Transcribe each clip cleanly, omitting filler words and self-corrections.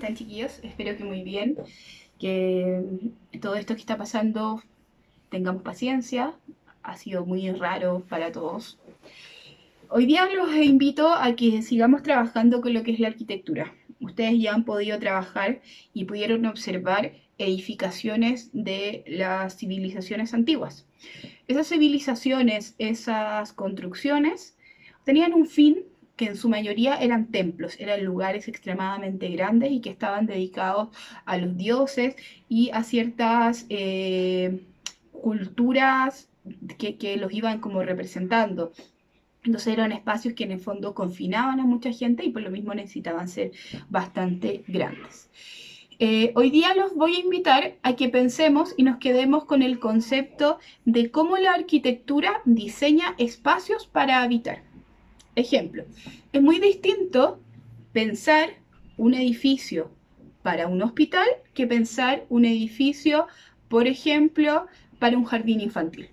están, chiquillos? Espero que muy bien, que todo esto que está pasando tengamos paciencia, ha sido muy raro para todos. Hoy día los invito a que sigamos trabajando con lo que es la arquitectura. Ustedes ya han podido trabajar y pudieron observar edificaciones de las civilizaciones antiguas. Esas civilizaciones, esas construcciones, tenían un fin que en su mayoría eran templos, eran lugares extremadamente grandes y que estaban dedicados a los dioses y a ciertas culturas que los iban como representando. Entonces eran espacios que en el fondo confinaban a mucha gente y por lo mismo necesitaban ser bastante grandes. Hoy día los voy a invitar a que pensemos y nos quedemos con el concepto de cómo la arquitectura diseña espacios para habitar. Ejemplo, es muy distinto pensar un edificio para un hospital que pensar un edificio, por ejemplo, para un jardín infantil.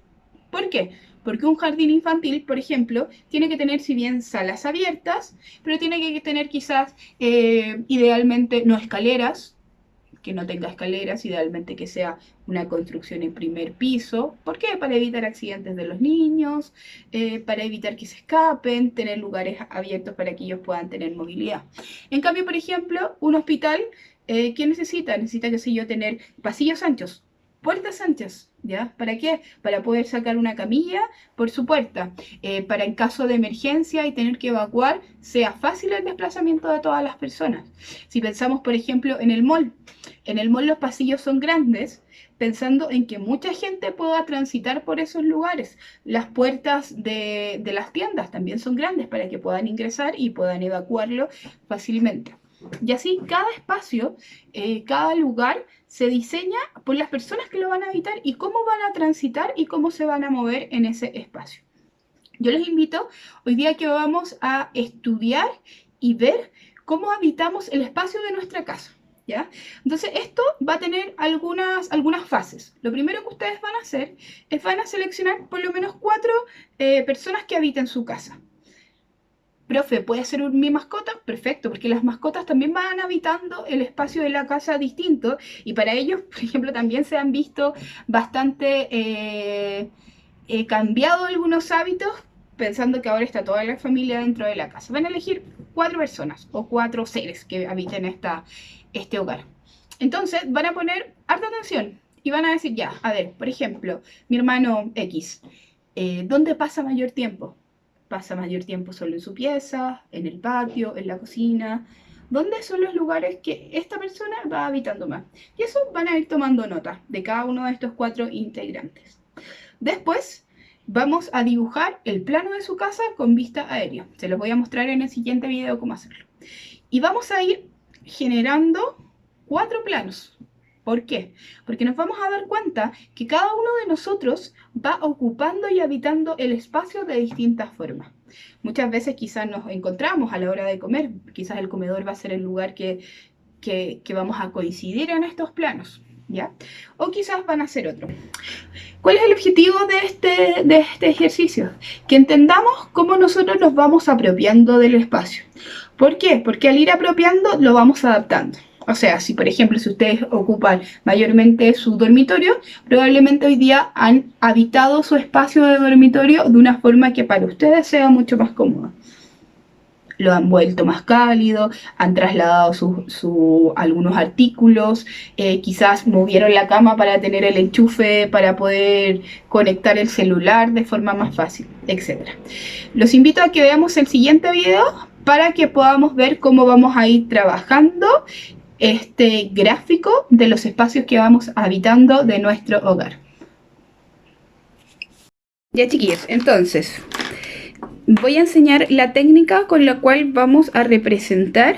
¿Por qué? Porque un jardín infantil, por ejemplo, tiene que tener, si bien salas abiertas, pero tiene que tener quizás, idealmente, no escaleras, que no tenga escaleras, idealmente que sea una construcción en primer piso. ¿Por qué? Para evitar accidentes de los niños, para evitar que se escapen, tener lugares abiertos para que ellos puedan tener movilidad. En cambio, por ejemplo, un hospital, ¿qué necesita? Necesita, qué sé yo, tener pasillos anchos, puertas anchas, ¿ya? ¿Para qué? Para poder sacar una camilla por su puerta, para en caso de emergencia y tener que evacuar, sea fácil el desplazamiento de todas las personas. Si pensamos, por ejemplo, en el mall los pasillos son grandes, pensando en que mucha gente pueda transitar por esos lugares. Las puertas de las tiendas también son grandes para que puedan ingresar y puedan evacuarlo fácilmente. Y así cada espacio, cada lugar se diseña por las personas que lo van a habitar y cómo van a transitar y cómo se van a mover en ese espacio. Yo les invito hoy día que vamos a estudiar y ver cómo habitamos el espacio de nuestra casa. ¿Ya? Entonces esto va a tener algunas fases. Lo primero que ustedes van a hacer es van a seleccionar por lo menos 4 personas que habiten su casa. Profe, ¿puede ser mi mascota? Perfecto, porque las mascotas también van habitando el espacio de la casa distinto y para ellos, por ejemplo, también se han visto bastante cambiado algunos hábitos pensando que ahora está toda la familia dentro de la casa. Van a elegir 4 personas o 4 seres que habiten este hogar. Entonces van a poner harta atención y van a decir ya, a ver, por ejemplo, mi hermano X, ¿dónde pasa mayor tiempo? Pasa mayor tiempo solo en su pieza, en el patio, en la cocina. ¿Dónde son los lugares que esta persona va habitando más? Y eso van a ir tomando nota de cada uno de estos 4 integrantes. Después vamos a dibujar el plano de su casa con vista aérea. Se los voy a mostrar en el siguiente video cómo hacerlo. Y vamos a ir generando 4 planos. ¿Por qué? Porque nos vamos a dar cuenta que cada uno de nosotros va ocupando y habitando el espacio de distintas formas. Muchas veces quizás nos encontramos a la hora de comer, quizás el comedor va a ser el lugar que vamos a coincidir en estos planos, ¿ya? O quizás van a ser otro. ¿Cuál es el objetivo de este ejercicio? Que entendamos cómo nosotros nos vamos apropiando del espacio. ¿Por qué? Porque al ir apropiando lo vamos adaptando. O sea, si por ejemplo, si ustedes ocupan mayormente su dormitorio, probablemente hoy día han habitado su espacio de dormitorio de una forma que para ustedes sea mucho más cómoda. Lo han vuelto más cálido, han trasladado algunos artículos, quizás movieron la cama para tener el enchufe, para poder conectar el celular de forma más fácil, etc. Los invito a que veamos el siguiente video para que podamos ver cómo vamos a ir trabajando este gráfico de los espacios que vamos habitando de nuestro hogar. Ya, chiquillos, entonces voy a enseñar la técnica con la cual vamos a representar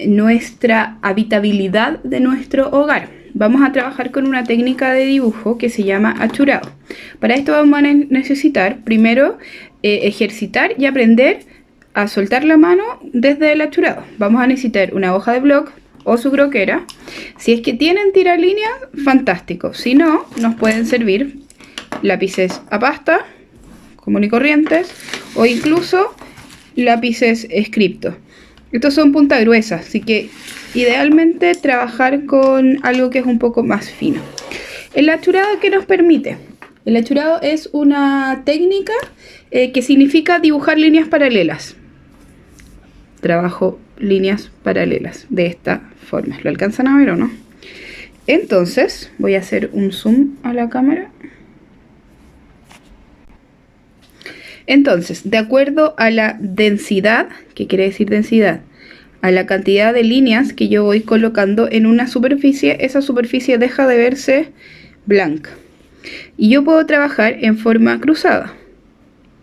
nuestra habitabilidad de nuestro hogar. Vamos a trabajar con una técnica de dibujo que se llama achurado. Para esto vamos a necesitar primero ejercitar y aprender a soltar la mano desde el achurado. Vamos a necesitar una hoja de bloc o su croquera. Si es que tienen tiralínea, fantástico. Si no, nos pueden servir lápices a pasta común y corrientes o incluso lápices Scripto. Estos son punta gruesa, así que idealmente trabajar con algo que es un poco más fino. El achurado, ¿qué nos permite? El achurado es una técnica que significa dibujar líneas paralelas. Trabajo líneas paralelas de esta forma. ¿Lo alcanzan a ver o no? Entonces voy a hacer un zoom a la cámara. Entonces, de acuerdo a la densidad, ¿qué quiere decir densidad? A la cantidad de líneas que yo voy colocando en una superficie, esa superficie deja de verse blanca. Y yo puedo trabajar en forma cruzada.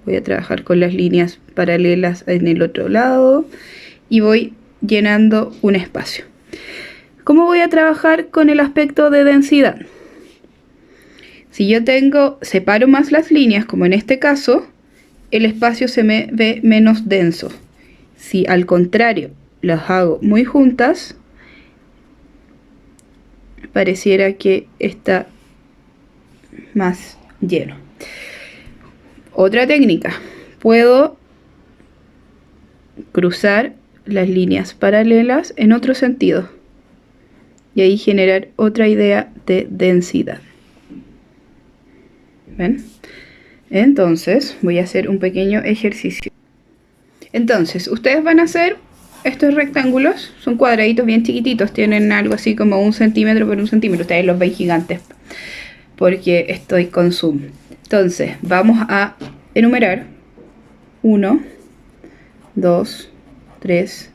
Voy a trabajar con las líneas paralelas en el otro lado y voy llenando un espacio. ¿Cómo voy a trabajar con el aspecto de densidad? Si yo separo más las líneas, como en este caso, el espacio se me ve menos denso. Si al contrario las hago muy juntas, pareciera que está más lleno. Otra técnica, puedo cruzar las líneas paralelas en otro sentido y ahí generar otra idea de densidad. ¿Ven? Entonces voy a hacer un pequeño ejercicio. Entonces ustedes van a hacer estos rectángulos, son cuadraditos bien chiquititos, tienen algo así como 1 centímetro por 1 centímetro. Ustedes los ven gigantes porque estoy con zoom. Entonces vamos a enumerar 1, 2, 3,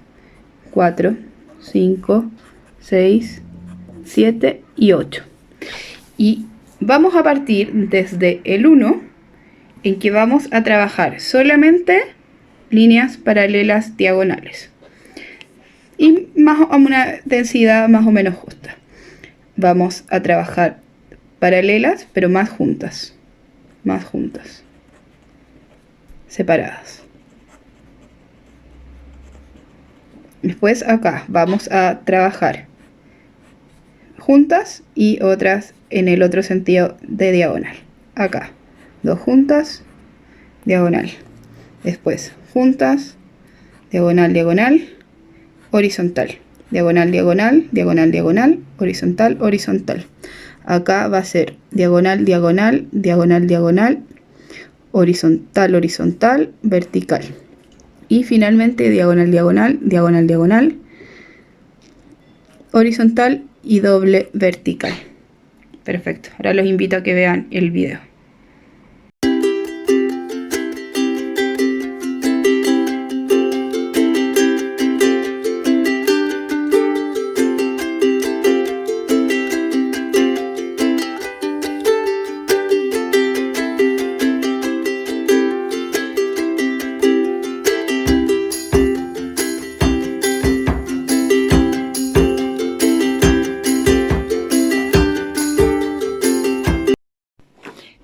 4, 5, 6, 7 y 8. Y vamos a partir desde el 1, en que vamos a trabajar solamente líneas paralelas diagonales y a una densidad más o menos justa. Vamos a trabajar paralelas pero más juntas, separadas. Después acá vamos a trabajar juntas y otras en el otro sentido de diagonal. Acá 2 juntas, diagonal. Después juntas, diagonal, diagonal, horizontal. Diagonal, diagonal, diagonal, diagonal, horizontal, horizontal. Acá va a ser diagonal, diagonal, diagonal, diagonal, horizontal, horizontal, vertical. Y finalmente diagonal, diagonal, diagonal, diagonal, horizontal y doble vertical. Perfecto. Ahora los invito a que vean el video.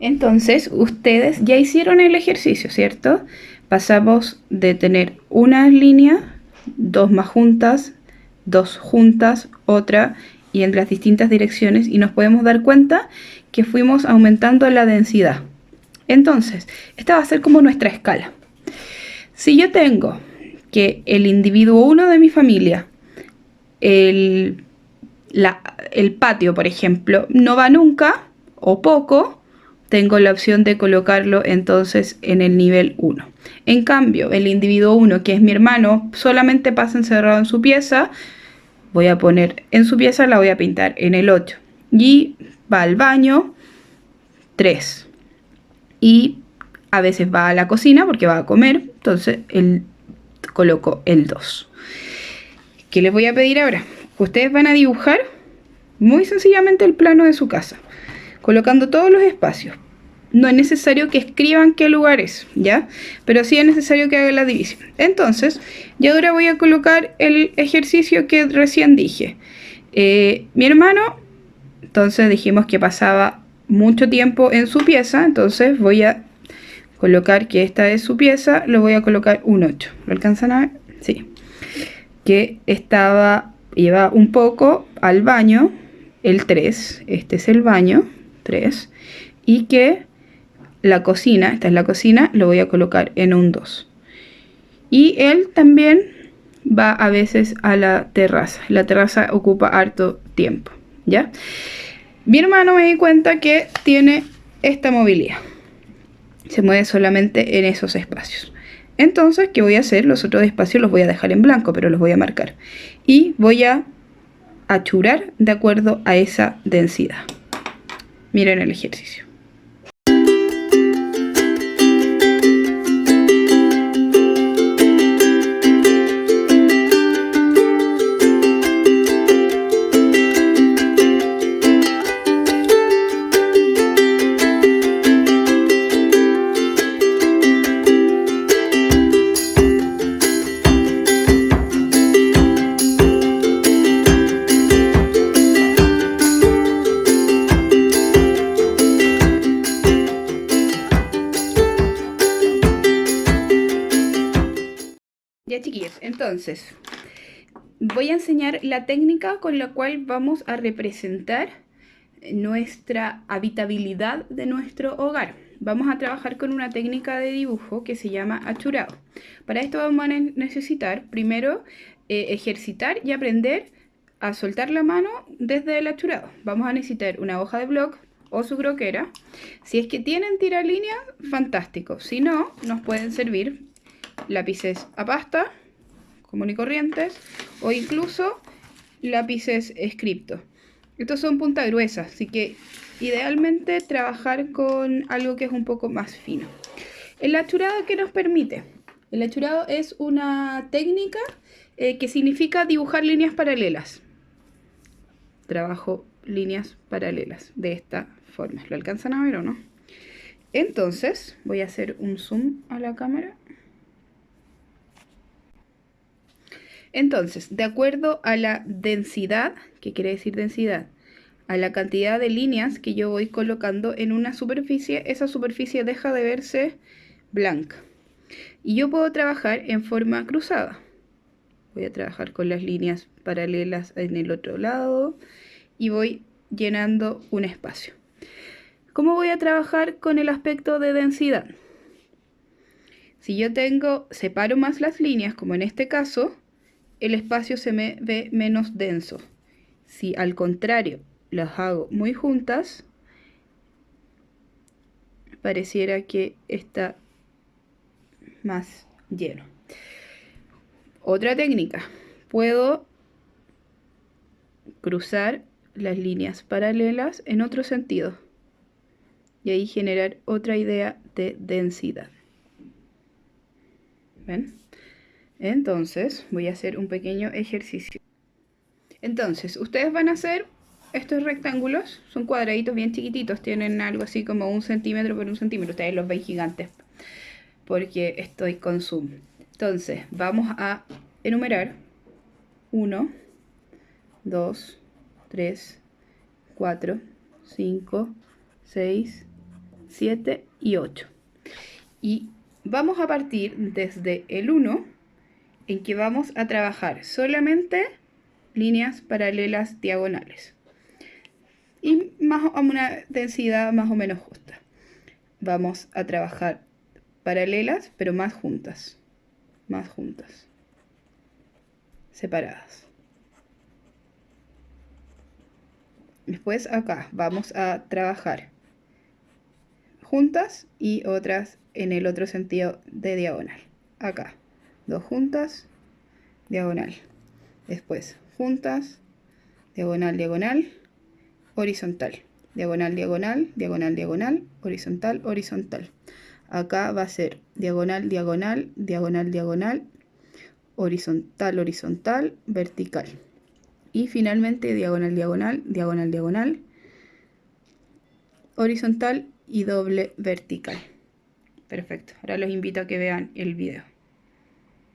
Entonces, ustedes ya hicieron el ejercicio, ¿cierto? Pasamos de tener una línea, 2 más juntas, 2 juntas, otra, y en las distintas direcciones, y nos podemos dar cuenta que fuimos aumentando la densidad. Entonces, esta va a ser como nuestra escala. Si yo tengo que el individuo 1 de mi familia, el patio, por ejemplo, no va nunca o poco, tengo la opción de colocarlo entonces en el nivel 1. En cambio, el individuo 1, que es mi hermano, solamente pasa encerrado en su pieza. Voy a poner en su pieza, la voy a pintar en el 8. Y va al baño, 3. Y a veces va a la cocina porque va a comer, entonces coloco el 2. ¿Qué les voy a pedir ahora? Ustedes van a dibujar muy sencillamente el plano de su casa, colocando todos los espacios. No es necesario que escriban qué lugar es, ¿ya? Pero sí es necesario que hagan la división. Entonces, yo ahora voy a colocar el ejercicio que recién dije. Mi hermano, entonces dijimos que pasaba mucho tiempo en su pieza, entonces voy a colocar que esta es su pieza, lo voy a colocar un 8. ¿Lo alcanzan a ver? Sí. Que lleva un poco al baño, el 3, este es el baño, 3, y que la cocina, esta es la cocina, lo voy a colocar en un 2. Y él también va a veces a la terraza. La terraza ocupa harto tiempo, ¿ya? Mi hermano me di cuenta que tiene esta movilidad. Se mueve solamente en esos espacios. Entonces, ¿qué voy a hacer? Los otros espacios los voy a dejar en blanco, pero los voy a marcar. Y voy a achurar de acuerdo a esa densidad. Miren el ejercicio. Ya, chiquillos, entonces voy a enseñar la técnica con la cual vamos a representar nuestra habitabilidad de nuestro hogar. Vamos a trabajar con una técnica de dibujo que se llama achurado. Para esto vamos a necesitar primero ejercitar y aprender a soltar la mano desde el achurado. Vamos a necesitar una hoja de bloc o su croquera. Si es que tienen tiralínea, fantástico. Si no, nos pueden servir lápices a pasta, común y corrientes, o incluso lápices Scripto. Estos son punta gruesa, así que idealmente trabajar con algo que es un poco más fino. El achurado, ¿qué nos permite? El achurado es una técnica que significa dibujar líneas paralelas. Trabajo líneas paralelas de esta forma. ¿Lo alcanzan a ver o no? Entonces, voy a hacer un zoom a la cámara. Entonces, de acuerdo a la densidad, ¿qué quiere decir densidad? A la cantidad de líneas que yo voy colocando en una superficie, esa superficie deja de verse blanca. Y yo puedo trabajar en forma cruzada. Voy a trabajar con las líneas paralelas en el otro lado y voy llenando un espacio. ¿Cómo voy a trabajar con el aspecto de densidad? Si yo separo más las líneas, como en este caso, el espacio se me ve menos denso. Si al contrario las hago muy juntas, pareciera que está más lleno. Otra técnica, puedo cruzar las líneas paralelas en otro sentido y ahí generar otra idea de densidad. ¿Ven? Entonces voy a hacer un pequeño ejercicio. Entonces, ustedes van a hacer estos rectángulos, son cuadraditos bien chiquititos, tienen algo así como 1 centímetro por 1 centímetro. Ustedes los ven gigantes porque estoy con zoom. Entonces, vamos a enumerar 1, 2, 3, 4, 5, 6, 7 y 8. Y vamos a partir desde el 1, en que vamos a trabajar solamente líneas paralelas diagonales y a una densidad más o menos justa. Vamos a trabajar paralelas pero más juntas, separadas. Después acá vamos a trabajar juntas y otras en el otro sentido de diagonal. Acá, 2 juntas, diagonal. Después juntas, diagonal, diagonal, horizontal. Diagonal, diagonal, diagonal, diagonal, horizontal, horizontal. Acá va a ser diagonal, diagonal, diagonal, diagonal, horizontal, horizontal, vertical. Y finalmente diagonal, diagonal, diagonal, diagonal, horizontal y doble vertical. Perfecto. Ahora los invito a que vean el video.